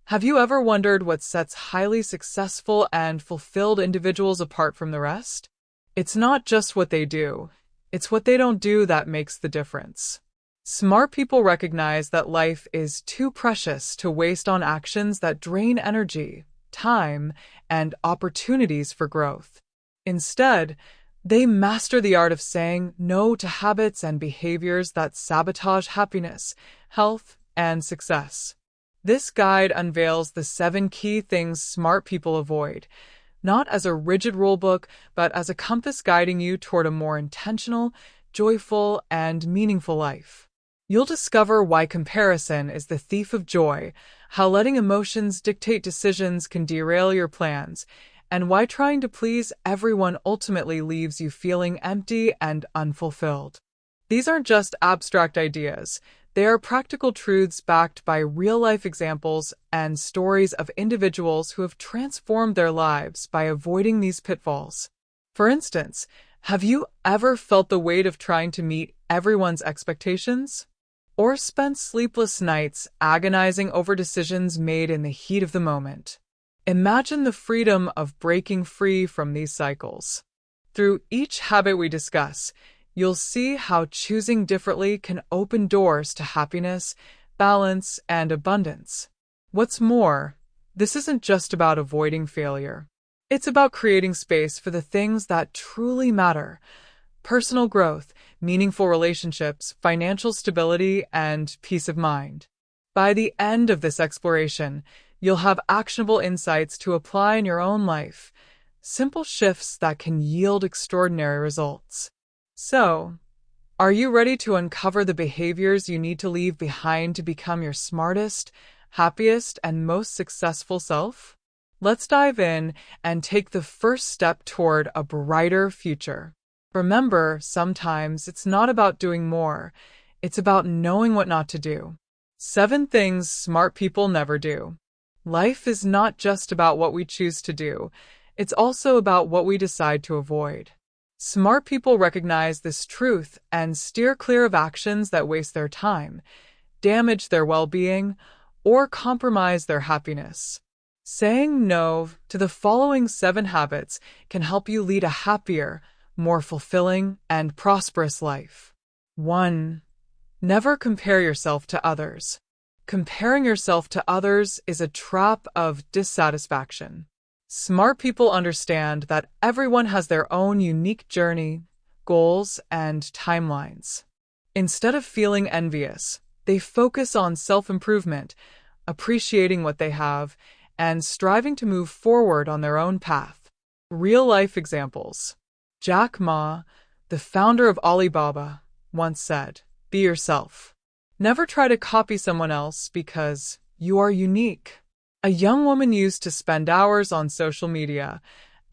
Have you ever wondered what sets highly successful and fulfilled individuals apart from the rest? It's not just what they do, it's what they don't do that makes the difference. Smart people recognize that life is too precious to waste on actions that drain energy, time, and opportunities for growth. Instead, they master the art of saying no to habits and behaviors that sabotage happiness, health, and success. This guide unveils the 7 key things smart people avoid, not as a rigid rulebook, but as a compass guiding you toward a more intentional, joyful, and meaningful life. You'll discover why comparison is the thief of joy, how letting emotions dictate decisions can derail your plans, and why trying to please everyone ultimately leaves you feeling empty and unfulfilled. These aren't just abstract ideas. They are practical truths backed by real-life examples and stories of individuals who have transformed their lives by avoiding these pitfalls. For instance, have you ever felt the weight of trying to meet everyone's expectations? Or spent sleepless nights agonizing over decisions made in the heat of the moment? Imagine the freedom of breaking free from these cycles. Through each habit we discuss, you'll see how choosing differently can open doors to happiness, balance, and abundance. What's more, this isn't just about avoiding failure. It's about creating space for the things that truly matter: personal growth, meaningful relationships, financial stability, and peace of mind. By the end of this exploration, you'll have actionable insights to apply in your own life, simple shifts that can yield extraordinary results. So, are you ready to uncover the behaviors you need to leave behind to become your smartest, happiest, and most successful self? Let's dive in and take the first step toward a brighter future. Remember, sometimes it's not about doing more, it's about knowing what not to do. 7 things smart people never do. Life is not just about what we choose to do, it's also about what we decide to avoid. Smart people recognize this truth and steer clear of actions that waste their time, damage their well-being, or compromise their happiness. Saying no to the following 7 habits can help you lead a happier, more fulfilling, and prosperous life. 1. Never compare yourself to others. Comparing yourself to others is a trap of dissatisfaction. Smart people understand that everyone has their own unique journey, goals, and timelines. Instead of feeling envious, they focus on self-improvement, appreciating what they have, and striving to move forward on their own path. Real-life examples. Jack Ma, the founder of Alibaba, once said, "Be yourself. Never try to copy someone else because you are unique." A young woman used to spend hours on social media,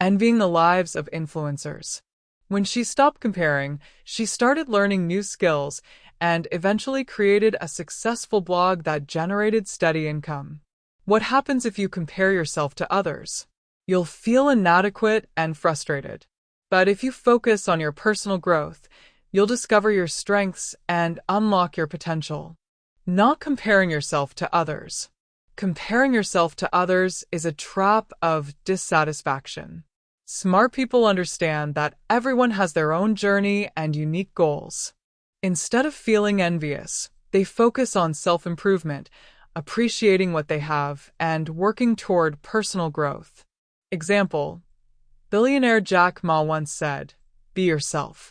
envying the lives of influencers. When she stopped comparing, she started learning new skills and eventually created a successful blog that generated steady income. What happens if you compare yourself to others? You'll feel inadequate and frustrated. But if you focus on your personal growth, you'll discover your strengths and unlock your potential. Not comparing yourself to others. Comparing yourself to others is a trap of dissatisfaction. Smart people understand that everyone has their own journey and unique goals. Instead of feeling envious, they focus on self-improvement, appreciating what they have, and working toward personal growth. Example: billionaire Jack Ma once said, "Be yourself.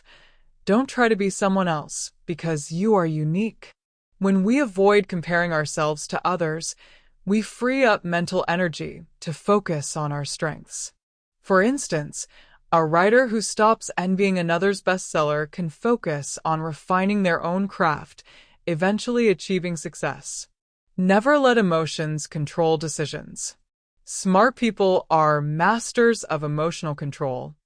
Don't try to be someone else, because you are unique." When we avoid comparing ourselves to others, we free up mental energy to focus on our strengths. For instance, a writer who stops envying another's bestseller can focus on refining their own craft, eventually achieving success. Never let emotions control decisions. Smart people are masters of emotional control.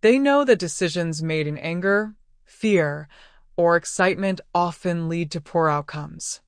They know that decisions made in anger, fear, or excitement often lead to poor outcomes.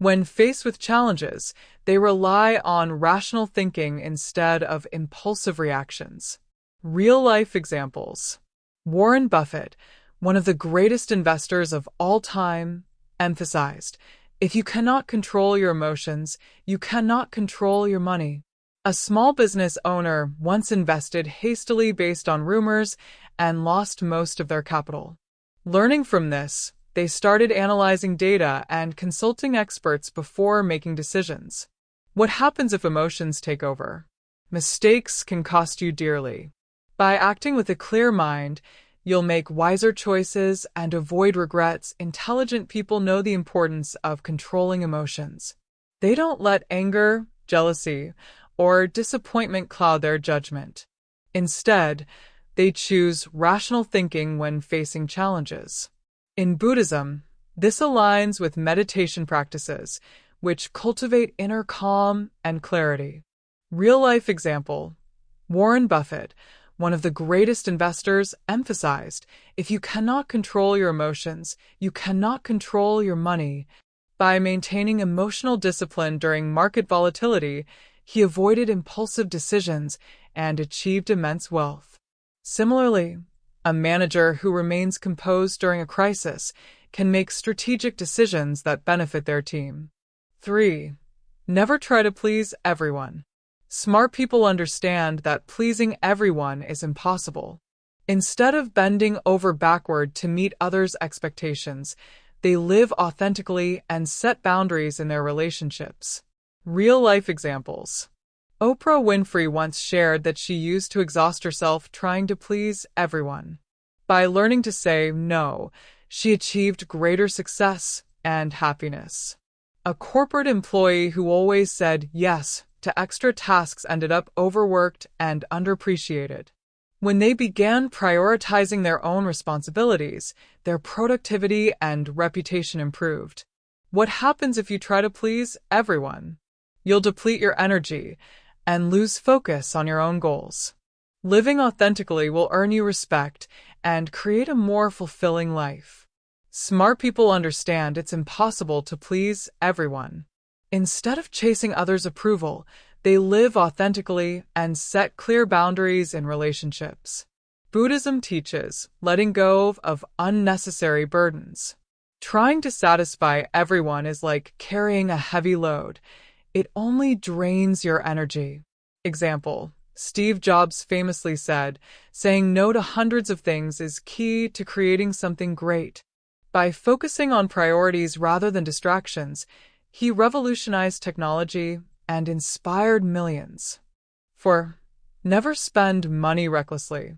When faced with challenges, they rely on rational thinking instead of impulsive reactions. Real-life examples. Warren Buffett, one of the greatest investors of all time, emphasized, If you cannot control your emotions, you cannot control your money. A small business owner once invested hastily based on rumors and lost most of their capital. Learning from this, they started analyzing data and consulting experts before making decisions. What happens if emotions take over? Mistakes can cost you dearly. By acting with a clear mind, you'll make wiser choices and avoid regrets. Intelligent people know the importance of controlling emotions. They don't let anger, jealousy, or disappointment cloud their judgment. Instead, they choose rational thinking when facing challenges. In Buddhism, this aligns with meditation practices, which cultivate inner calm and clarity. Real-life example: Warren Buffett, one of the greatest investors, emphasized, if you cannot control your emotions, you cannot control your money. By maintaining emotional discipline during market volatility, he avoided impulsive decisions and achieved immense wealth. Similarly, a manager who remains composed during a crisis can make strategic decisions that benefit their team. 3. Never try to please everyone. Smart people understand that pleasing everyone is impossible. Instead of bending over backward to meet others' expectations, they live authentically and set boundaries in their relationships. Real-life examples: Oprah Winfrey once shared that she used to exhaust herself trying to please everyone. By learning to say no, she achieved greater success and happiness. A corporate employee who always said yes to extra tasks ended up overworked and underappreciated. When they began prioritizing their own responsibilities, their productivity and reputation improved. What happens if you try to please everyone? You'll deplete your energy and lose focus on your own goals. Living authentically will earn you respect and create a more fulfilling life. Smart people understand it's impossible to please everyone. Instead of chasing others' approval, they live authentically and set clear boundaries in relationships. Buddhism teaches letting go of unnecessary burdens. Trying to satisfy everyone is like carrying a heavy load. It only drains your energy. Example: Steve Jobs famously said, saying no to hundreds of things is key to creating something great. By focusing on priorities rather than distractions, he revolutionized technology and inspired millions. 4. Never spend money recklessly.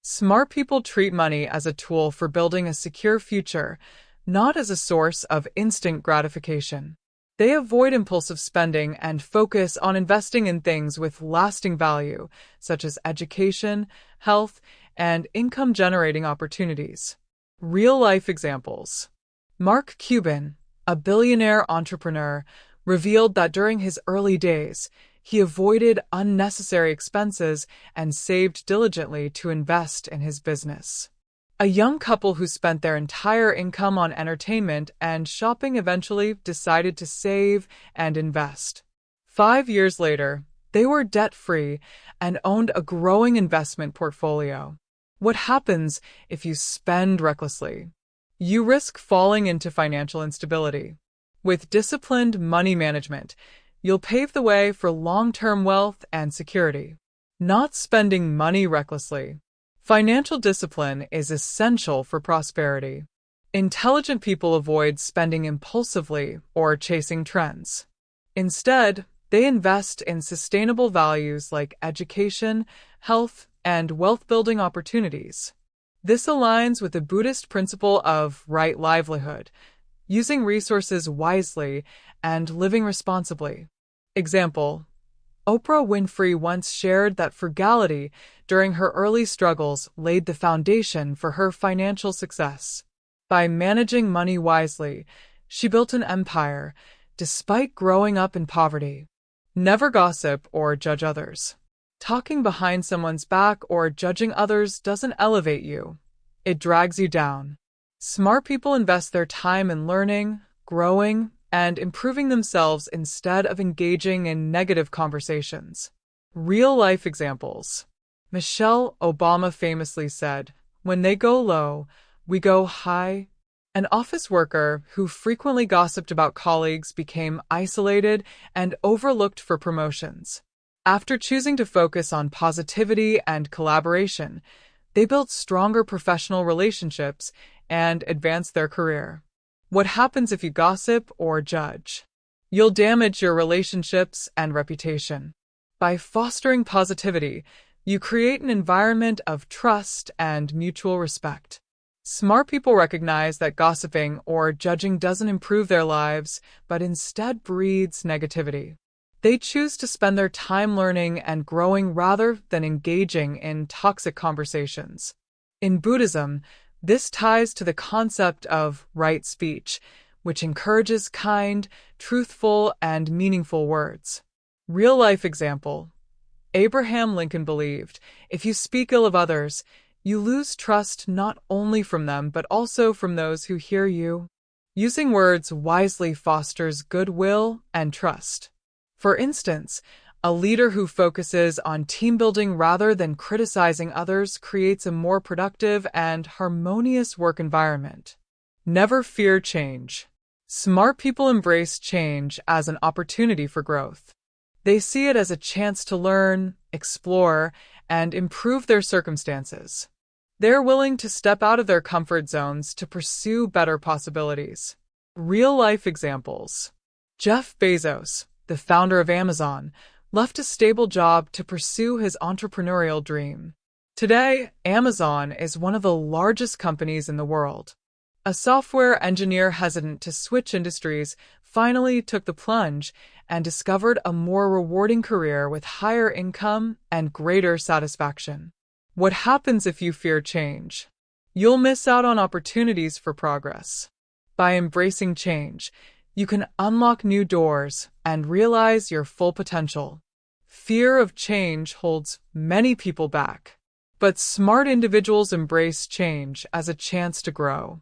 Smart people treat money as a tool for building a secure future, not as a source of instant gratification. They avoid impulsive spending and focus on investing in things with lasting value, such as education, health, and income-generating opportunities. Real-life examples: Mark Cuban, a billionaire entrepreneur, revealed that during his early days, he avoided unnecessary expenses and saved diligently to invest in his business. A young couple who spent their entire income on entertainment and shopping eventually decided to save and invest. 5 years later, they were debt-free and owned a growing investment portfolio. What happens if you spend recklessly? You risk falling into financial instability. With disciplined money management, you'll pave the way for long-term wealth and security. Not spending money recklessly. Financial discipline is essential for prosperity. Intelligent people avoid spending impulsively or chasing trends. Instead, they invest in sustainable values like education, health, and wealth-building opportunities. This aligns with the Buddhist principle of right livelihood, using resources wisely and living responsibly. Example: Oprah Winfrey once shared that frugality during her early struggles laid the foundation for her financial success. By managing money wisely, she built an empire, despite growing up in poverty. Never gossip or judge others. Talking behind someone's back or judging others doesn't elevate you. It drags you down. Smart people invest their time in learning, growing, and improving themselves instead of engaging in negative conversations. Real-life examples: Michelle Obama famously said, "When they go low, we go high." An office worker who frequently gossiped about colleagues became isolated and overlooked for promotions. After choosing to focus on positivity and collaboration, they built stronger professional relationships and advanced their career. What happens if you gossip or judge? You'll damage your relationships and reputation. By fostering positivity, you create an environment of trust and mutual respect. Smart people recognize that gossiping or judging doesn't improve their lives, but instead breeds negativity. They choose to spend their time learning and growing rather than engaging in toxic conversations. In Buddhism, this ties to the concept of right speech, which encourages kind, truthful, and meaningful words. Real-life example. Abraham Lincoln believed, if you speak ill of others, you lose trust not only from them but also from those who hear you. Using words wisely fosters goodwill and trust. For instance, a leader who focuses on team building rather than criticizing others creates a more productive and harmonious work environment. Never fear change. Smart people embrace change as an opportunity for growth. They see it as a chance to learn, explore, and improve their circumstances. They're willing to step out of their comfort zones to pursue better possibilities. Real-life examples. Jeff Bezos, the founder of Amazon, left a stable job to pursue his entrepreneurial dream. Today, Amazon is one of the largest companies in the world. A software engineer hesitant to switch industries finally took the plunge and discovered a more rewarding career with higher income and greater satisfaction. What happens if you fear change? You'll miss out on opportunities for progress. By embracing change, you can unlock new doors and realize your full potential. Fear of change holds many people back, but smart individuals embrace change as a chance to grow.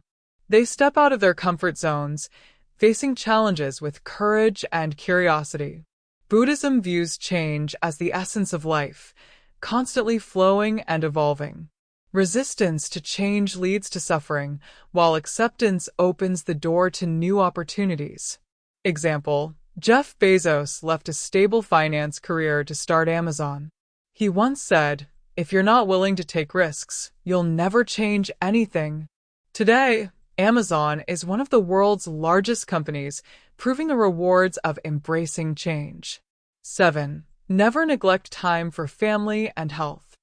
They step out of their comfort zones, facing challenges with courage and curiosity. Buddhism views change as the essence of life, constantly flowing and evolving. Resistance to change leads to suffering, while acceptance opens the door to new opportunities. Example: Jeff Bezos left a stable finance career to start Amazon. He once said, "If you're not willing to take risks, you'll never change anything." Today, Amazon is one of the world's largest companies, proving the rewards of embracing change. 7. Never neglect time for family and health.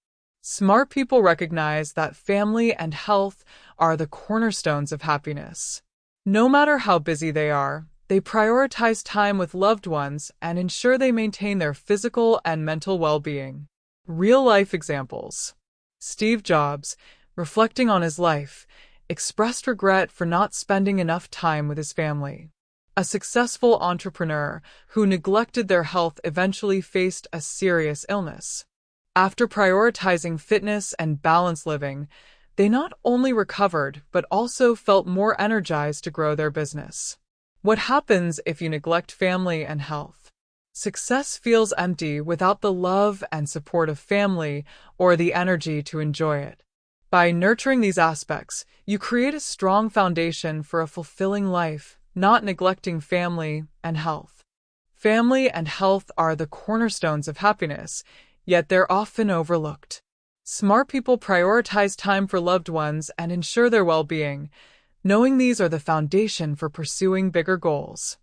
Smart people recognize that family and health are the cornerstones of happiness. No matter how busy they are, they prioritize time with loved ones and ensure they maintain their physical and mental well-being. Real-life examples. Steve Jobs, reflecting on his life, expressed regret for not spending enough time with his family. A successful entrepreneur who neglected their health eventually faced a serious illness. After prioritizing fitness and balanced living, they not only recovered but also felt more energized to grow their business. What happens if you neglect family and health? Success feels empty without the love and support of family or the energy to enjoy it. By nurturing these aspects, you create a strong foundation for a fulfilling life, not neglecting family and health. Family and health are the cornerstones of happiness, yet they're often overlooked. Smart people prioritize time for loved ones and ensure their well-being, knowing these are the foundation for pursuing bigger goals.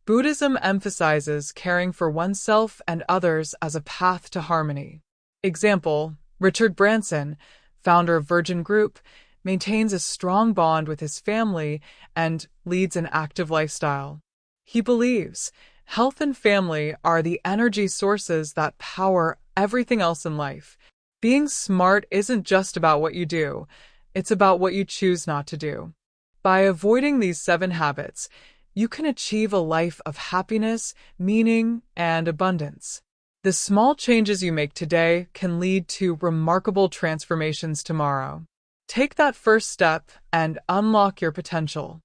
Buddhism emphasizes caring for oneself and others as a path to harmony. Example: Richard Branson, founder of Virgin Group, maintains a strong bond with his family and leads an active lifestyle. He believes health and family are the energy sources that power everything else in life. Being smart isn't just about what you do, it's about what you choose not to do. By avoiding these 7 habits, you can achieve a life of happiness, meaning, and abundance. The small changes you make today can lead to remarkable transformations tomorrow. Take that first step and unlock your potential.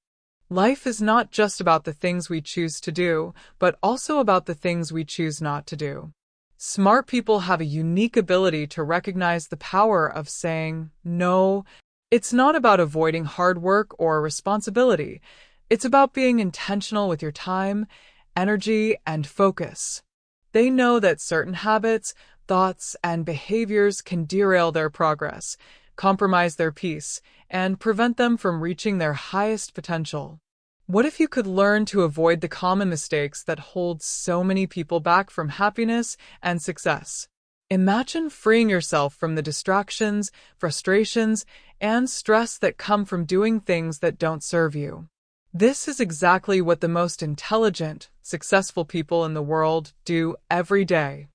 Life is not just about the things we choose to do, but also about the things we choose not to do. Smart people have a unique ability to recognize the power of saying no It's not about avoiding hard work or responsibility. It's about being intentional with your time, energy, and focus. They know that certain habits, thoughts, and behaviors can derail their progress, compromise their peace, and prevent them from reaching their highest potential. What if you could learn to avoid the common mistakes that hold so many people back from happiness and success? Imagine freeing yourself from the distractions, frustrations, and stress that come from doing things that don't serve you. This is exactly what the most intelligent, successful people in the world do every day.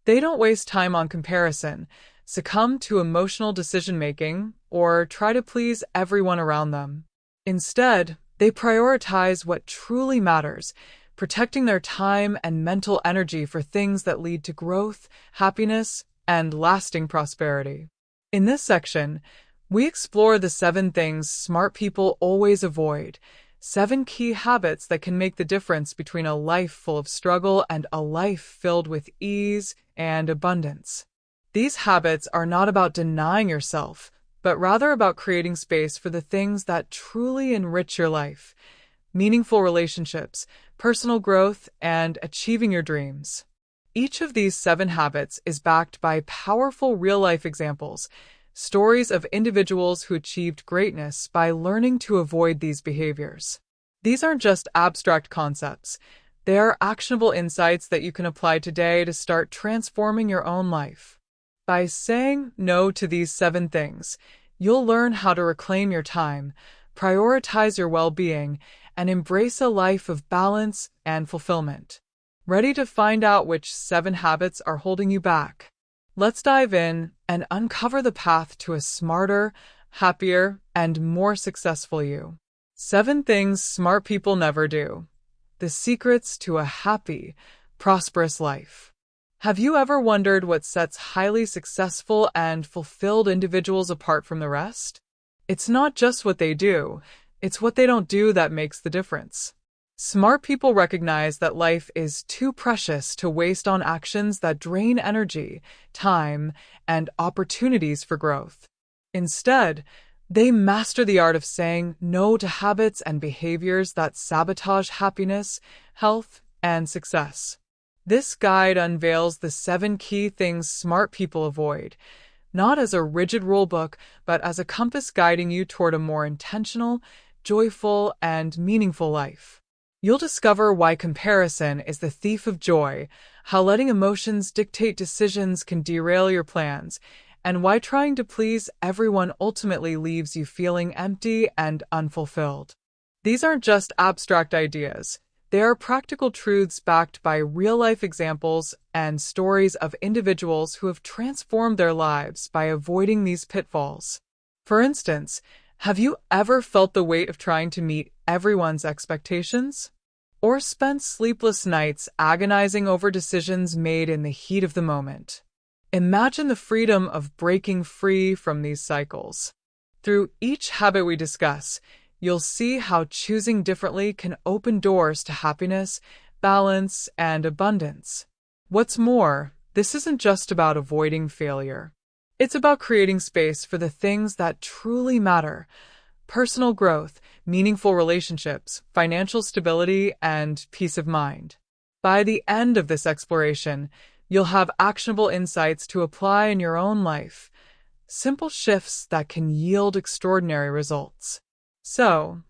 They don't waste time on comparison, succumb to emotional decision-making, or try to please everyone around them. Instead, they prioritize what truly matters, protecting their time and mental energy for things that lead to growth, happiness, and lasting prosperity. In this section, we explore the 7 things smart people always avoid, 7 key habits that can make the difference between a life full of struggle and a life filled with ease and abundance. These habits are not about denying yourself, but rather about creating space for the things that truly enrich your life: meaningful relationships, personal growth, and achieving your dreams. Each of these 7 habits is backed by powerful real-life examples, stories of individuals who achieved greatness by learning to avoid these behaviors. These aren't just abstract concepts. They are actionable insights that you can apply today to start transforming your own life. By saying no to these 7 things, you'll learn how to reclaim your time, prioritize your well-being, and embrace a life of balance and fulfillment. Ready to find out which 7 habits are holding you back? Let's dive in and uncover the path to a smarter, happier, and more successful you. 7 things smart people never do. The secrets to a happy, prosperous life. Have you ever wondered what sets highly successful and fulfilled individuals apart from the rest? It's not just what they do, it's what they don't do that makes the difference. Smart people recognize that life is too precious to waste on actions that drain energy, time, and opportunities for growth. Instead, they master the art of saying no to habits and behaviors that sabotage happiness, health, and success. This guide unveils the 7 key things smart people avoid, not as a rigid rulebook, but as a compass guiding you toward a more intentional, joyful, and meaningful life. You'll discover why comparison is the thief of joy, how letting emotions dictate decisions can derail your plans, and why trying to please everyone ultimately leaves you feeling empty and unfulfilled. These aren't just abstract ideas. They are practical truths backed by real-life examples and stories of individuals who have transformed their lives by avoiding these pitfalls. For instance, have you ever felt the weight of trying to meet everyone's expectations? Or spent sleepless nights agonizing over decisions made in the heat of the moment? Imagine the freedom of breaking free from these cycles. Through each habit we discuss, you'll see how choosing differently can open doors to happiness, balance, and abundance. What's more, this isn't just about avoiding failure. It's about creating space for the things that truly matter: personal growth, meaningful relationships, financial stability, and peace of mind. By the end of this exploration, you'll have actionable insights to apply in your own life, simple shifts that can yield extraordinary results. So,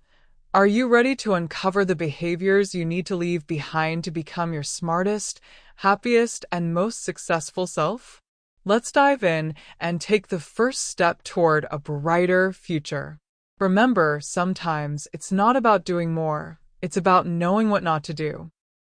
are you ready to uncover the behaviors you need to leave behind to become your smartest, happiest, and most successful self? Let's dive in and take the first step toward a brighter future. Remember, sometimes it's not about doing more, it's about knowing what not to do.